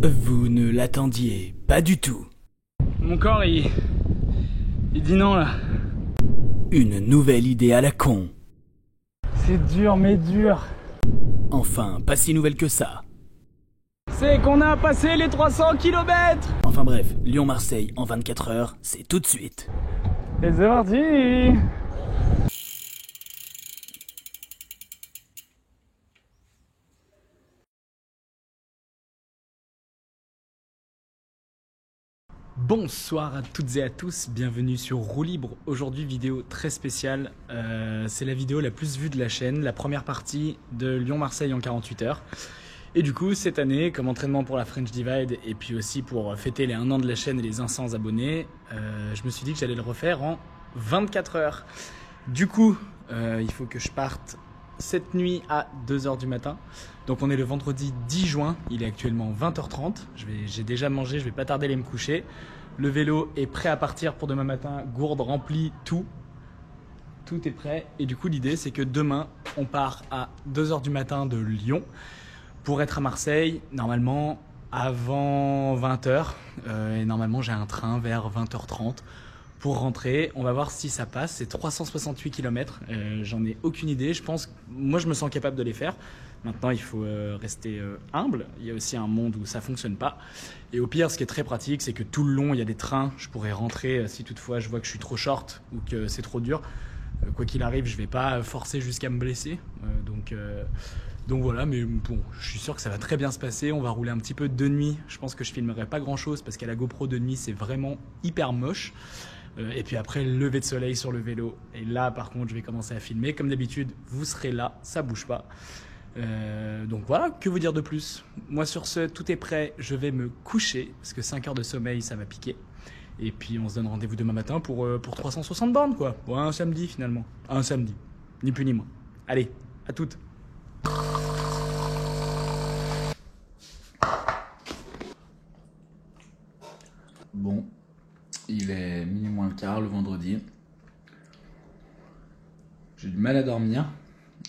Vous ne l'attendiez pas du tout. Mon corps, il dit non là. Une nouvelle idée à la con. C'est dur mais dur. Enfin, pas si nouvelle que ça. C'est qu'on a passé les 300 km. Enfin bref, Lyon-Marseille en 24 heures, c'est tout de suite. Et c'est parti. Bonsoir à toutes et à tous, bienvenue sur Roue Libre. Aujourd'hui vidéo très spéciale, c'est la vidéo la plus vue de la chaîne, la première partie de Lyon-Marseille en 48 heures. Et du coup cette année, comme entraînement pour la French Divide et puis aussi pour fêter les 1 an de la chaîne et les 500 abonnés, je me suis dit que j'allais le refaire en 24 heures. Du coup, il faut que je parte cette nuit à 2h du matin. Donc on est le vendredi 10 juin, il est actuellement 20h30. J'ai déjà mangé, je vais pas tarder à aller me coucher. Le vélo est prêt à partir pour demain matin, gourde remplie, tout est prêt. Et du coup l'idée c'est que demain on part à 2h du matin de Lyon pour être à Marseille, normalement avant 20h. Et normalement j'ai un train vers 20h30 pour rentrer. On va voir si ça passe, c'est 368 km, j'en ai aucune idée. Moi je me sens capable de les faire. Maintenant il faut rester humble, il y a aussi un monde où ça fonctionne pas. Et au pire ce qui est très pratique c'est que tout le long il y a des trains, je pourrais rentrer si toutefois je vois que je suis trop short ou que c'est trop dur. Quoi qu'il arrive je vais pas forcer jusqu'à me blesser, donc voilà, mais bon, je suis sûr que ça va très bien se passer. On va rouler un petit peu de nuit, je pense que je filmerai pas grand chose parce qu'à la GoPro de nuit c'est vraiment hyper moche. Et puis après lever de soleil sur le vélo, et là par contre je vais commencer à filmer. Comme d'habitude vous serez là, ça bouge pas. Donc voilà, que vous dire de plus. Moi sur ce, tout est prêt, je vais me coucher parce que 5 heures de sommeil ça m'a piqué. Et puis on se donne rendez-vous demain matin pour 360 bornes quoi. Ouais, un samedi finalement, un samedi, ni plus ni moins. Allez, à toutes. Bon, il est minuit moins le quart le vendredi. J'ai du mal à dormir,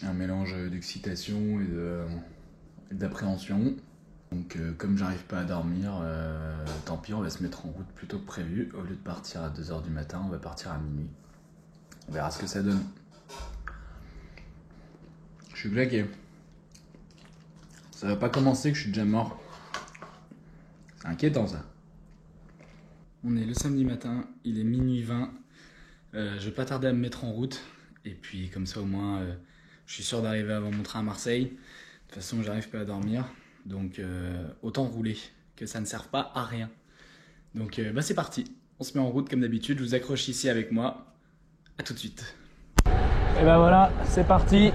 un mélange d'excitation et d'appréhension. Donc comme j'arrive pas à dormir, tant pis, on va se mettre en route plus tôt que prévu. Au lieu de partir à 2h du matin, on va partir à minuit. On verra ce que ça donne. Je suis claqué. Ça va pas commencer que je suis déjà mort. C'est inquiétant ça. On est le samedi matin, il est minuit 20. Je vais pas tarder à me mettre en route. Et puis comme ça au moins, je suis sûr d'arriver avant mon train à Marseille. De toute façon, j'arrive pas à dormir. Donc autant rouler, que ça ne serve pas à rien. Donc c'est parti. On se met en route comme d'habitude. Je vous accroche ici avec moi. À tout de suite. Et ben voilà, c'est parti.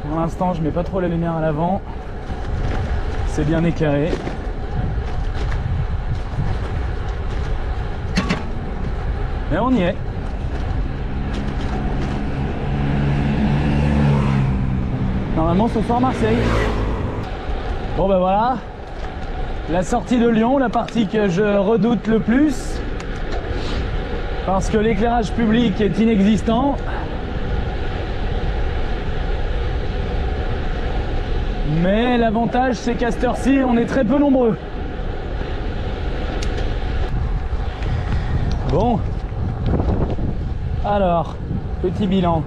Pour l'instant, je mets pas trop la lumière à l'avant. C'est bien éclairé. Et on y est. Normalement ce soir Marseille. Bon ben voilà. La sortie de Lyon, la partie que je redoute le plus. Parce que l'éclairage public est inexistant. Mais l'avantage c'est qu'à cette heure-ci on est très peu nombreux. Bon. Alors, petit bilan.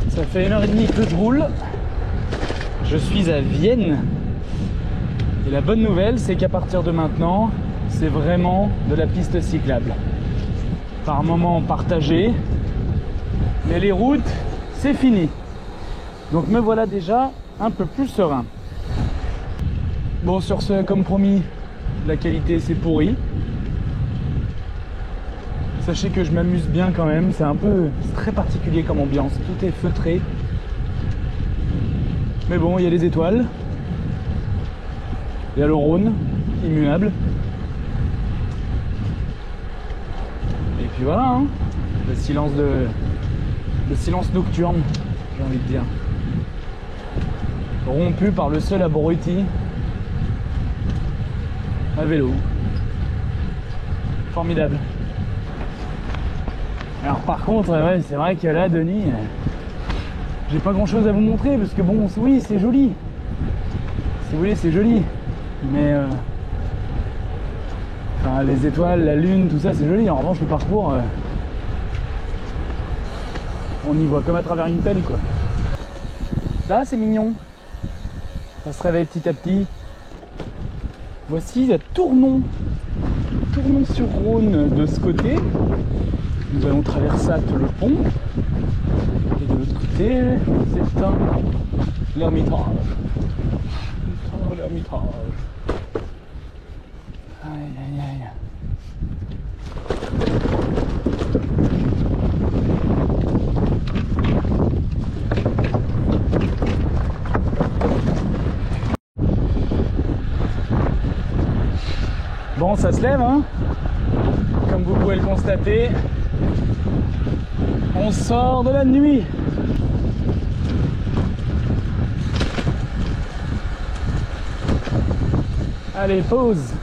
Ça fait 1h30 que je roule. Je suis à Vienne. Et la bonne nouvelle, c'est qu'à partir de maintenant, c'est vraiment de la piste cyclable. Par moments partagée. Mais les routes, c'est fini. Donc me voilà déjà un peu plus serein. Bon, sur ce, comme promis, la qualité c'est pourri. Sachez que je m'amuse bien quand même, c'est très particulier comme ambiance, tout est feutré. Mais bon, il y a les étoiles. Il y a le Rhône, immuable. Et puis voilà, hein, le silence nocturne, j'ai envie de dire. Rompu par le seul abruti à vélo. Formidable. Alors par contre, ouais, c'est vrai que là, Denis, j'ai pas grand chose à vous montrer parce que bon, oui, c'est joli. Si vous voulez, c'est joli. Mais enfin, les étoiles, la lune, tout ça c'est joli. En revanche le parcours, on y voit comme à travers une pelle quoi. Là c'est mignon. Ça se réveille petit à petit. Voici la Tournon-sur-Rhône de ce côté. Nous allons traverser le pont. Et de l'autre côté, c'est l'Ermitage. L'Ermitage. Aïe aïe aïe. Bon, ça se lève, hein. Comme vous pouvez le constater, on sort de la nuit. Allez, pause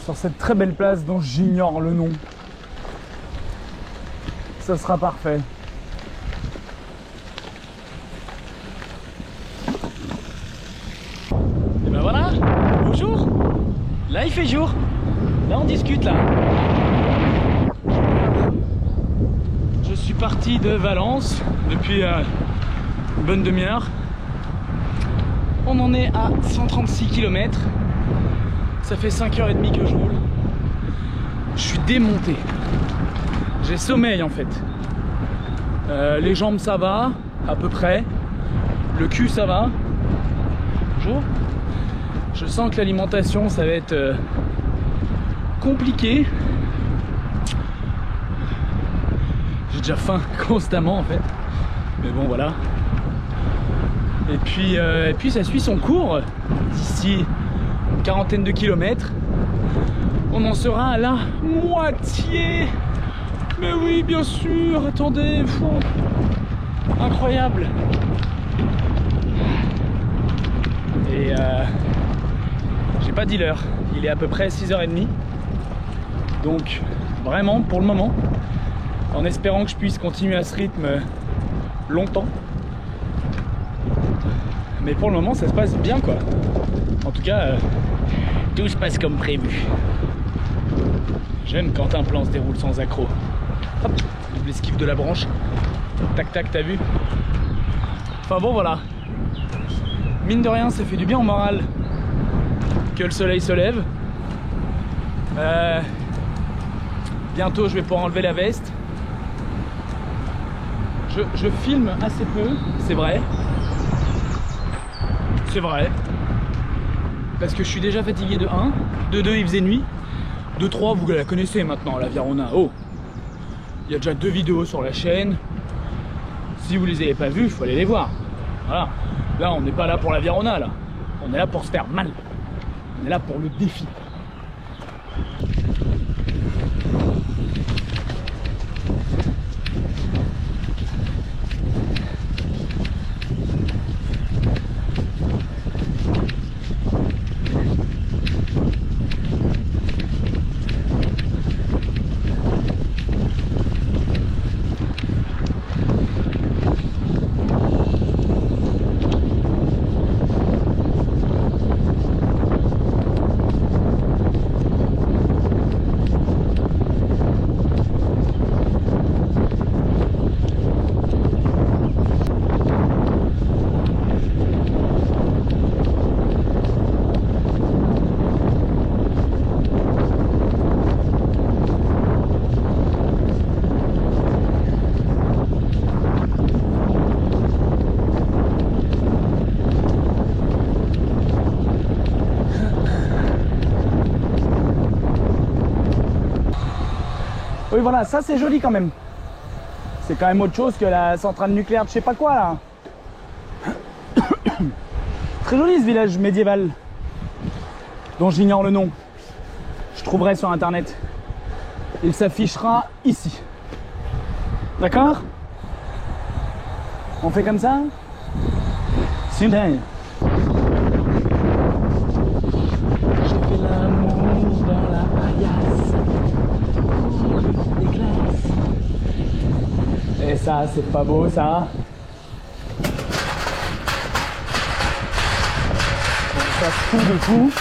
sur cette très belle place dont j'ignore le nom. Ça sera parfait. Et ben voilà, bonjour. Là il fait jour. Là on discute là. Je suis parti de Valence depuis une bonne demi-heure. On en est à 136 km. Ça fait 5h30 que je roule. Je suis démonté. J'ai sommeil en fait. Les jambes ça va, à peu près. Le cul ça va. Bonjour. Je sens que l'alimentation ça va être compliqué. J'ai déjà faim constamment en fait. Mais bon voilà. Et puis ça suit son cours. D'ici une quarantaine de kilomètres, on en sera à la moitié. Mais oui, bien sûr. Attendez, fou. Incroyable. Et j'ai pas dit l'heure. Il est à peu près 6h30. Donc vraiment pour le moment, en espérant que je puisse continuer à ce rythme longtemps. Mais pour le moment ça se passe bien quoi. En tout cas tout se passe comme prévu. J'aime quand un plan se déroule sans accroc. Hop, double esquive de la branche. Tac tac, t'as vu? Enfin bon voilà. Mine de rien ça fait du bien au moral que le soleil se lève. Bientôt je vais pouvoir enlever la veste. Je filme assez peu, c'est vrai. C'est vrai. Parce que je suis déjà fatigué de 1. De 2 il faisait nuit. De 3 vous la connaissez maintenant la Virona. Oh, il y a déjà 2 vidéos sur la chaîne. Si vous les avez pas vues, il faut aller les voir. Voilà. Là on n'est pas là pour la Virona là. On est là pour se faire mal. On est là pour le défi. Oui voilà, ça c'est joli quand même. C'est quand même autre chose que la centrale nucléaire de je sais pas quoi là. Très joli ce village médiéval dont j'ignore le nom. Je trouverai sur internet. Il s'affichera ici. D'accord? On fait comme ça? Super. J'ai fait l'amour dans la paillasse. Des glaces. Et ça, c'est pas beau ça. Ça se fout de fou.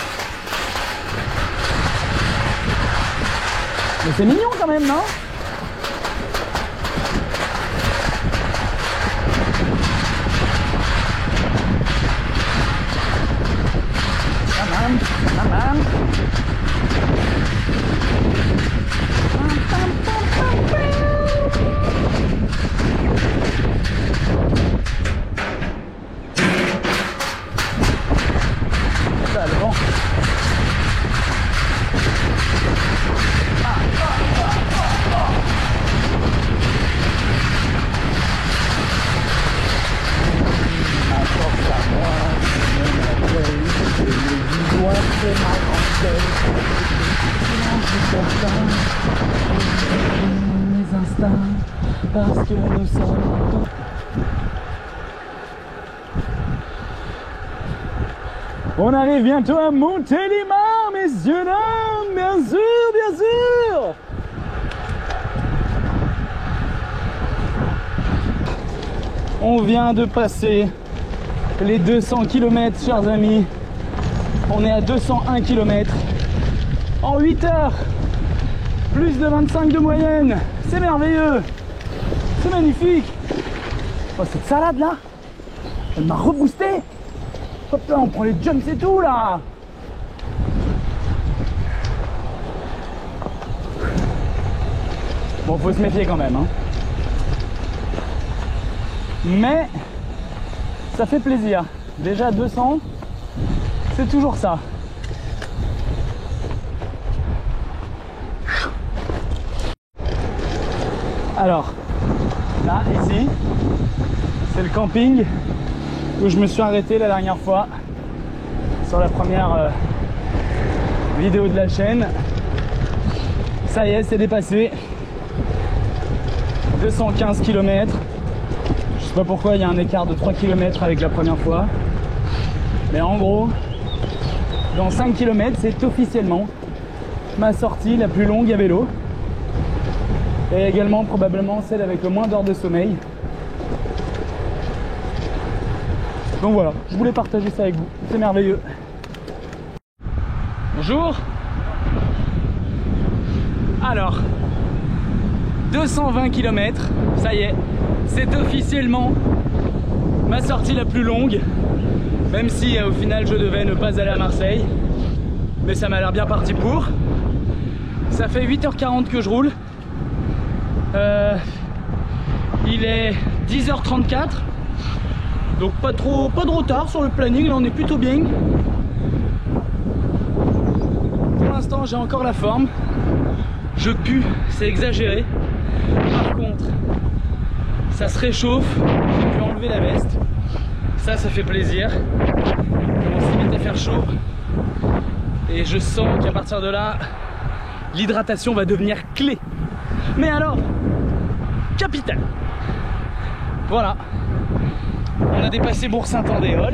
Mais c'est mignon quand même, non? Maman. Ça, le vent. Les instincts, parce que nous sommes. On arrive bientôt à Montélimar, messieurs, dames, bien sûr, bien sûr. On vient de passer les 200 km, chers amis. On est à 201 km en 8 heures, plus de 25 de moyenne. C'est merveilleux, c'est magnifique. Oh, cette salade là, elle m'a reboosté. Hop là, on prend les jumps et tout là. Bon, faut se méfier quand même, hein. Mais ça fait plaisir. Déjà 200, c'est toujours ça. Alors, là, ici, c'est le camping où je me suis arrêté la dernière fois sur la première vidéo de la chaîne. Ça y est, c'est dépassé. 215 km. Je sais pas pourquoi il y a un écart de 3 km avec la première fois. Mais en gros, dans 5 km, c'est officiellement ma sortie la plus longue à vélo. Et également probablement celle avec le moins d'heures de sommeil. Donc voilà, je voulais partager ça avec vous. C'est merveilleux. Bonjour. Alors, 220 km, ça y est, c'est officiellement ma sortie la plus longue. Même si au final je devais ne pas aller à Marseille. Mais ça m'a l'air bien parti pour. Ça fait 8h40 que je roule. Il est 10h34. Donc pas de retard sur le planning, là on est plutôt bien. Pour l'instant j'ai encore la forme. Je pue, c'est exagéré. Par contre, ça se réchauffe, j'ai pu enlever la veste. Ça fait plaisir. On s'y met à faire chaud. Et je sens qu'à partir de là, l'hydratation va devenir clé. Mais alors, capitale. Voilà. On a dépassé Bourg-Saint-Andéol.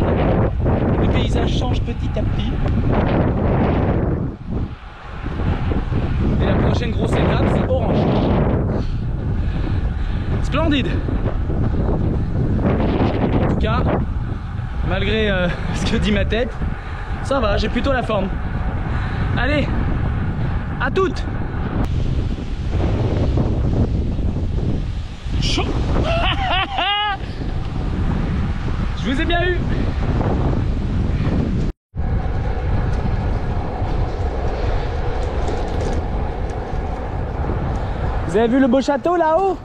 Le paysage change petit à petit. Et la prochaine grosse étape, c'est Orange. Splendide. En tout cas, malgré ce que dit ma tête, ça va, j'ai plutôt la forme. Allez, à toutes. Chaud. Je vous ai bien eu. Vous avez vu le beau château là-haut?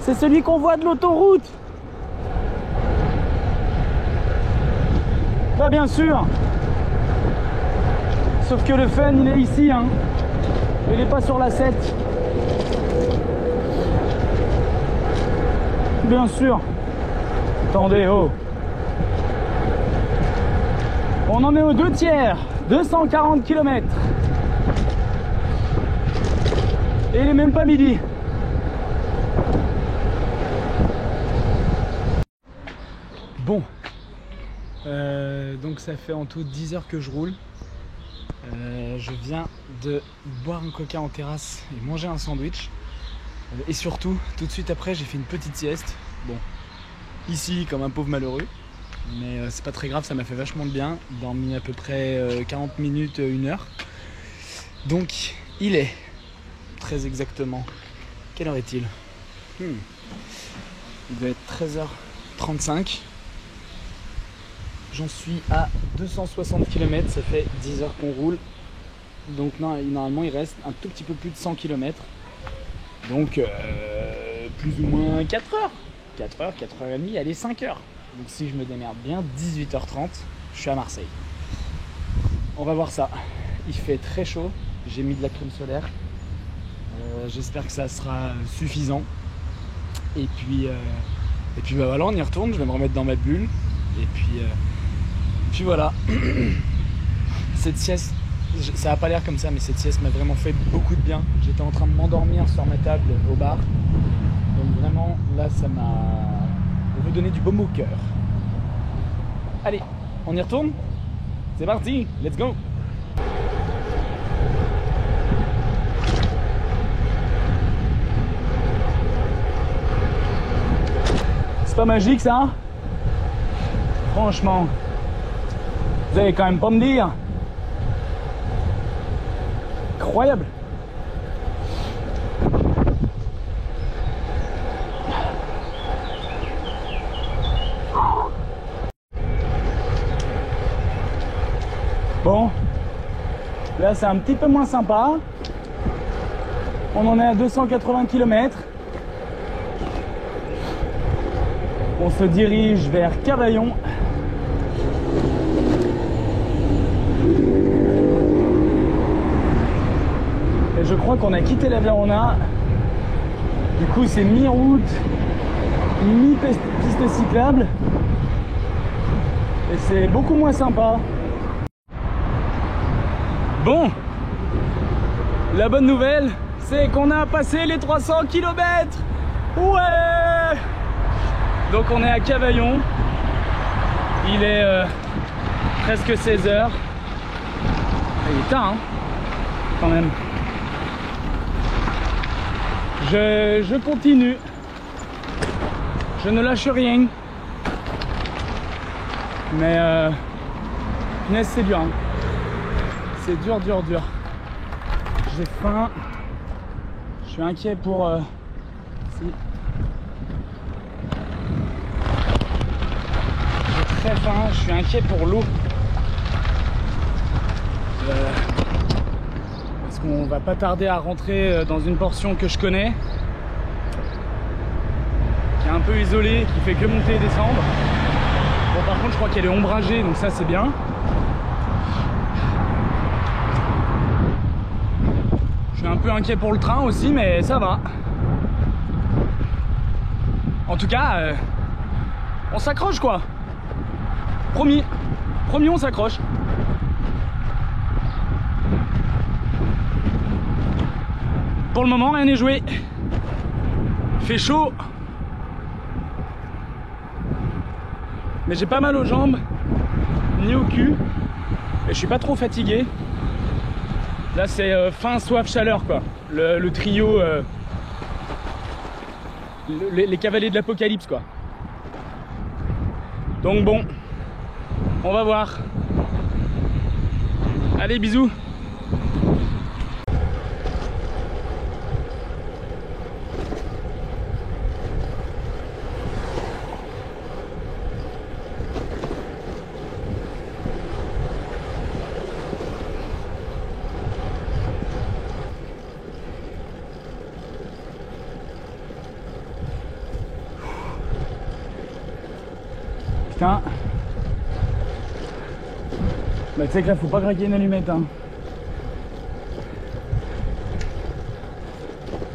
C'est celui qu'on voit de l'autoroute. Pas bien sûr. Sauf que le fun il est ici, hein. Il n'est pas sur la 7. Bien sûr. Attendez, oh. On en est aux 2 tiers. 240 km. Et il est même pas midi. Bon. Donc ça fait en tout 10 heures que je roule. Je viens de boire un coca en terrasse et manger un sandwich. Et surtout, tout de suite après, j'ai fait une petite sieste. Bon, ici comme un pauvre malheureux. Mais c'est pas très grave, ça m'a fait vachement de bien. Dormi à peu près 40 minutes, 1 heure. Donc il est très exactement. Quelle heure est-il? Il doit être 13h35. J'en suis à 260 km, ça fait 10 heures qu'on roule. Donc normalement il reste un tout petit peu plus de 100 km. Donc plus ou moins 4 heures. 4 heures, 4h30, allez 5 heures. Donc si je me démerde bien, 18h30, je suis à Marseille. On va voir ça. Il fait très chaud, j'ai mis de la crème solaire. J'espère que ça sera suffisant. Et puis bah voilà, on y retourne, je vais me remettre dans ma bulle. Et puis voilà. Cette sieste, ça n'a pas l'air comme ça, mais cette sieste m'a vraiment fait beaucoup de bien. J'étais en train de m'endormir sur ma table au bar. Donc vraiment, là, ça m'a redonné du baume au cœur. Allez, on y retourne? C'est parti, let's go! C'est pas magique ça? Franchement, vous allez quand même pas me dire. Incroyable. Bon, là c'est un petit peu moins sympa. On en est à 280 km. On se dirige vers Cavaillon. Et je crois qu'on a quitté la Vérona. Du coup c'est mi-route, mi-piste cyclable. Et c'est beaucoup moins sympa. Bon, la bonne nouvelle, c'est qu'on a passé les 300 km. Ouais! Donc on est à Cavaillon. Il est presque 16 h. Il est tard, hein, quand même. Je continue. Je ne lâche rien. Mais punaise, c'est dur, hein. C'est dur, dur, dur. J'ai faim. Je suis inquiet pour... si. J'ai très faim. Je suis inquiet pour l'eau. Parce qu'on va pas tarder à rentrer dans une portion que je connais. Qui est un peu isolée, qui fait que monter et descendre. Bon, par contre, je crois qu'elle est ombragée, donc ça, c'est bien. Je suis un peu inquiet pour le train aussi, mais ça va. En tout cas, on s'accroche quoi. Promis, promis, on s'accroche. Pour le moment, rien n'est joué. Il fait chaud. Mais j'ai pas mal aux jambes, ni au cul. Et je suis pas trop fatigué. Là c'est faim, soif, chaleur quoi. Le trio, les cavaliers de l'apocalypse quoi. Donc bon, on va voir. Allez, bisous. Putain. Bah tu sais que là faut pas craquer une allumette hein.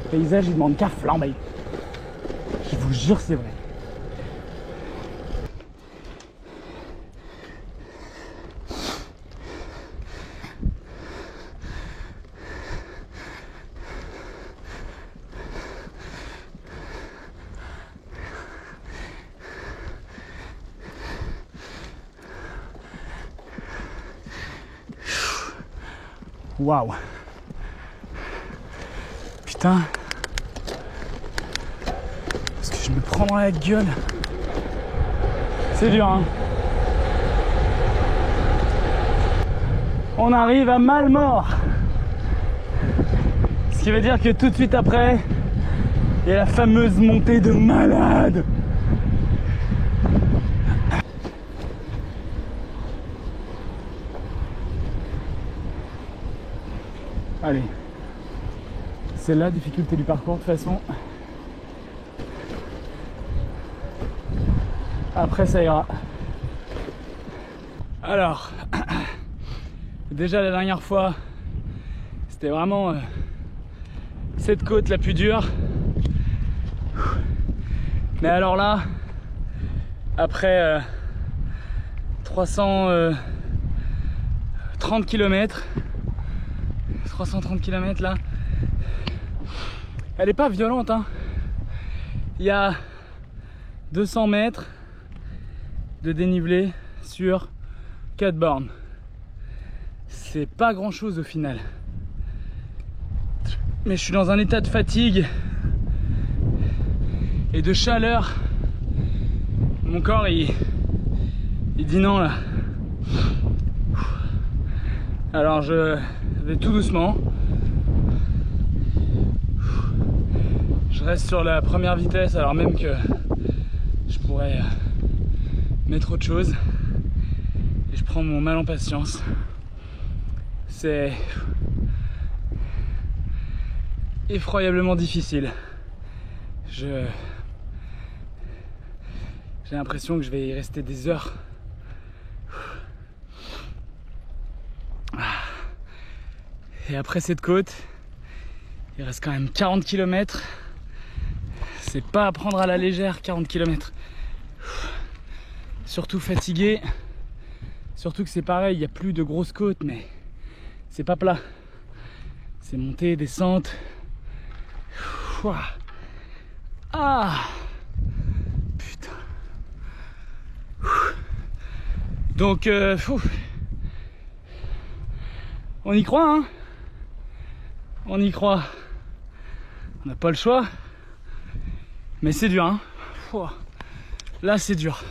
Le paysage il demande qu'à flamber. Je vous jure c'est vrai. Waouh. Putain. Parce que je me prends dans la gueule. C'est dur hein. on arrive à Malmort. Ce qui veut dire que tout de suite après, il y a la fameuse montée de malade. Allez, c'est la difficulté du parcours de toute façon. Après ça ira. Alors, déjà la dernière fois, c'était vraiment cette côte la plus dure. Mais alors là, après 330 km, 330 km là, elle est pas violente hein. Il y a 200 mètres de dénivelé sur 4 bornes. C'est pas grand chose au final. Mais je suis dans un état de fatigue et de chaleur. Mon corps il dit non là. Alors je vais tout doucement. Je reste sur la première vitesse alors même que je pourrais mettre autre chose. Et je prends mon mal en patience. C'est effroyablement difficile. J'ai l'impression que je vais y rester des heures. Et après cette côte, il reste quand même 40 km. C'est pas à prendre à la légère, 40 km. Surtout fatigué. Surtout que c'est pareil, il n'y a plus de grosses côtes, mais c'est pas plat. C'est montée, descente. Ah putain. Donc on y croit hein. On y croit. On n'a pas le choix. Mais c'est dur hein. Là c'est dur.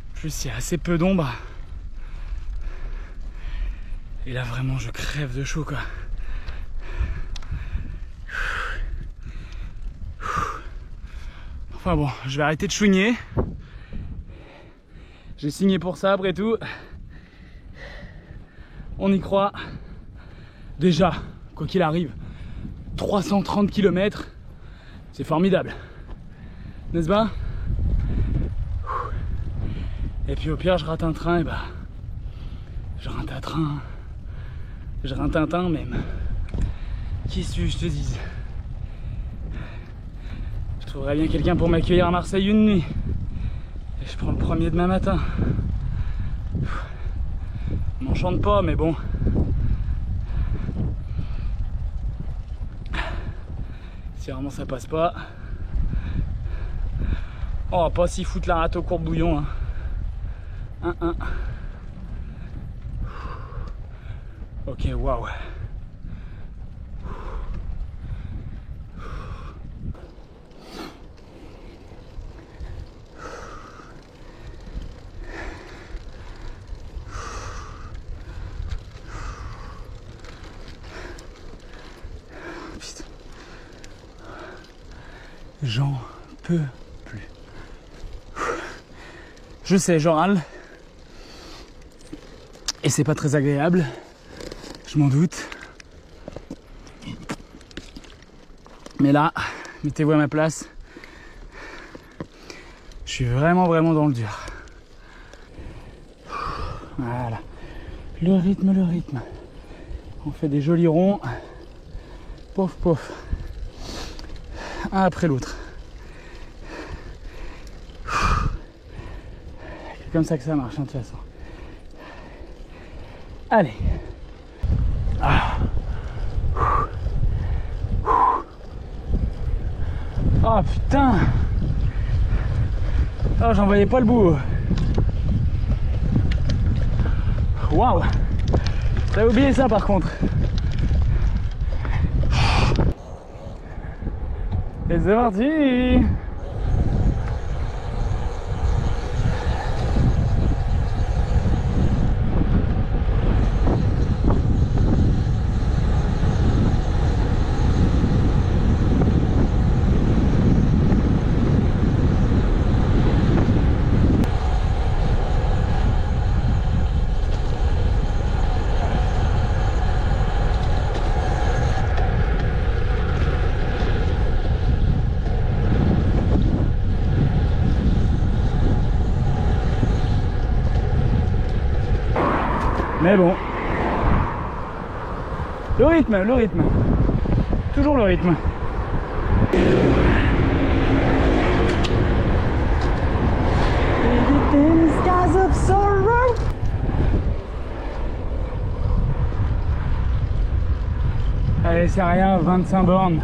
En plus il y a assez peu d'ombre. Et là vraiment je crève de chaud quoi. Enfin bon, je vais arrêter de chouigner. J'ai signé pour ça après tout. On y croit. Déjà, quoi qu'il arrive, 330 km, c'est formidable. N'est-ce pas? Et puis au pire, je rate un train, et bah... Je rate un train. Je rate un train même. Qui suis-je, je te dise? Je trouverais bien quelqu'un pour m'accueillir à Marseille une nuit. Et je prends le premier demain matin. Je m'enchante pas, mais bon. Si vraiment ça passe pas. On va pas s'y foutre la rate au courbouillon. Hein. 1-1. Ok, waouh. J'en peux plus. Je sais, je râle. Et c'est pas très agréable. Je m'en doute. Mais là, mettez-vous à ma place. Je suis vraiment dans le dur. Voilà. Le rythme. On fait des jolis ronds. Pof, pof. Un après l'autre. C'est comme ça que ça marche, hein, de toute façon. Allez. Ah. Oh putain. Oh, j'en voyais pas le bout. Waouh. J'avais oublié ça par contre. Et c'est parti. Mais bon, le rythme, toujours le rythme. Allez, c'est rien, 25 bornes.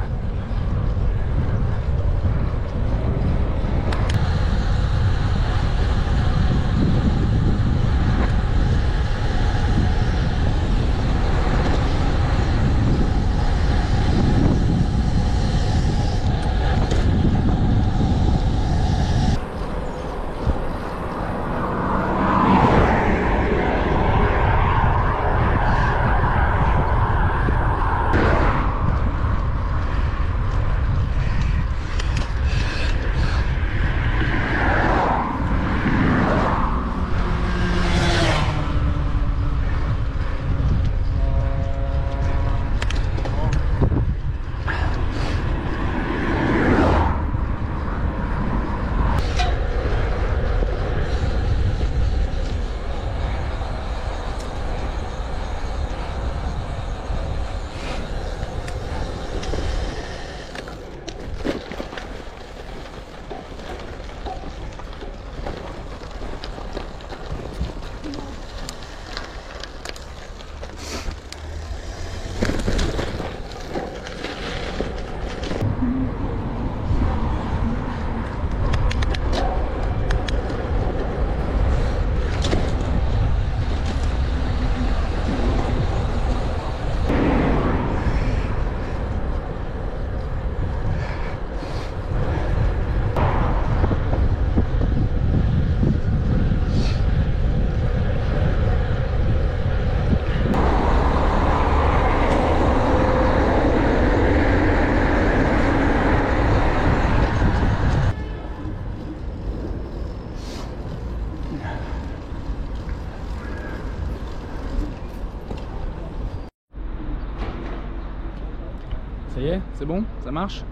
Ça y est, c'est bon? Ça marche?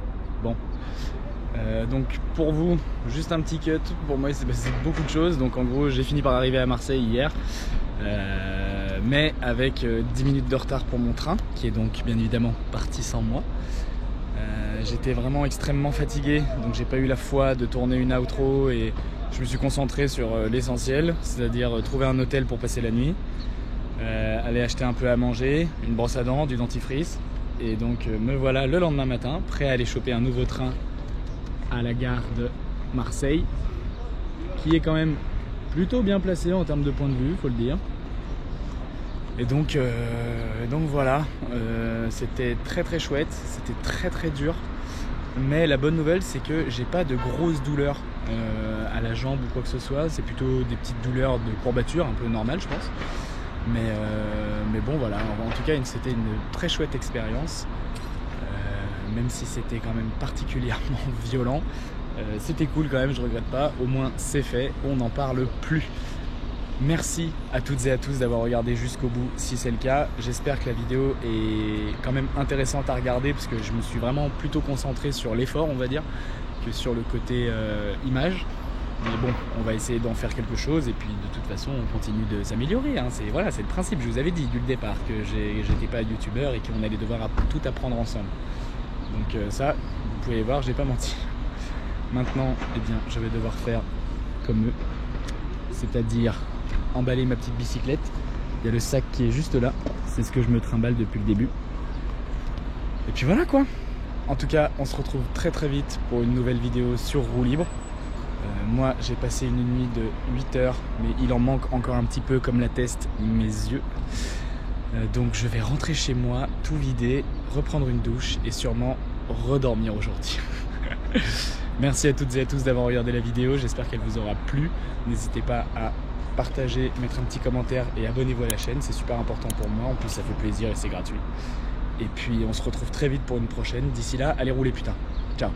Bon. Donc pour vous, juste un petit cut. Pour moi, il s'est passé beaucoup de choses. Donc en gros, j'ai fini par arriver à Marseille hier. Mais avec 10 minutes de retard pour mon train, qui est donc bien évidemment parti sans moi. J'étais vraiment extrêmement fatigué, donc j'ai pas eu la foi de tourner une outro et je me suis concentré sur l'essentiel, c'est-à-dire trouver un hôtel pour passer la nuit, aller acheter un peu à manger, une brosse à dents, du dentifrice. Et donc me voilà le lendemain matin, prêt à aller choper un nouveau train à la gare de Marseille, qui est quand même plutôt bien placé en termes de point de vue, faut le dire. Et donc voilà, c'était très chouette, c'était très dur. Mais la bonne nouvelle, c'est que j'ai pas de grosses douleurs à la jambe ou quoi que ce soit. C'est plutôt des petites douleurs de courbature, un peu normales je pense. Mais bon voilà, en tout cas c'était une très chouette expérience, même si c'était quand même particulièrement violent. C'était cool quand même, je regrette pas, au moins c'est fait, on n'en parle plus. Merci à toutes et à tous d'avoir regardé jusqu'au bout si c'est le cas. J'espère que la vidéo est quand même intéressante à regarder parce que je me suis vraiment plutôt concentré sur l'effort, on va dire, que sur le côté image. Mais bon, on va essayer d'en faire quelque chose et puis de toute façon on continue de s'améliorer, hein. Voilà, c'est le principe, je vous avais dit dès le départ que j'étais pas youtubeur et qu'on allait devoir tout apprendre ensemble. Donc ça, vous pouvez voir, j'ai pas menti. Maintenant, eh bien, je vais devoir faire comme eux, c'est-à-dire emballer ma petite bicyclette. Il y a le sac qui est juste là, c'est ce que je me trimballe depuis le début. Et puis voilà quoi. En tout cas, on se retrouve très vite pour une nouvelle vidéo sur roue libre. Moi j'ai passé une nuit de 8 heures, mais il en manque encore un petit peu comme l'attestent mes yeux. Donc je vais rentrer chez moi, tout vider, reprendre une douche et sûrement redormir aujourd'hui. Merci à toutes et à tous d'avoir regardé la vidéo, j'espère qu'elle vous aura plu. N'hésitez pas à partager, mettre un petit commentaire et abonnez-vous à la chaîne, c'est super important pour moi, en plus ça fait plaisir et c'est gratuit. Et puis on se retrouve très vite pour une prochaine, d'ici là, allez rouler putain, ciao.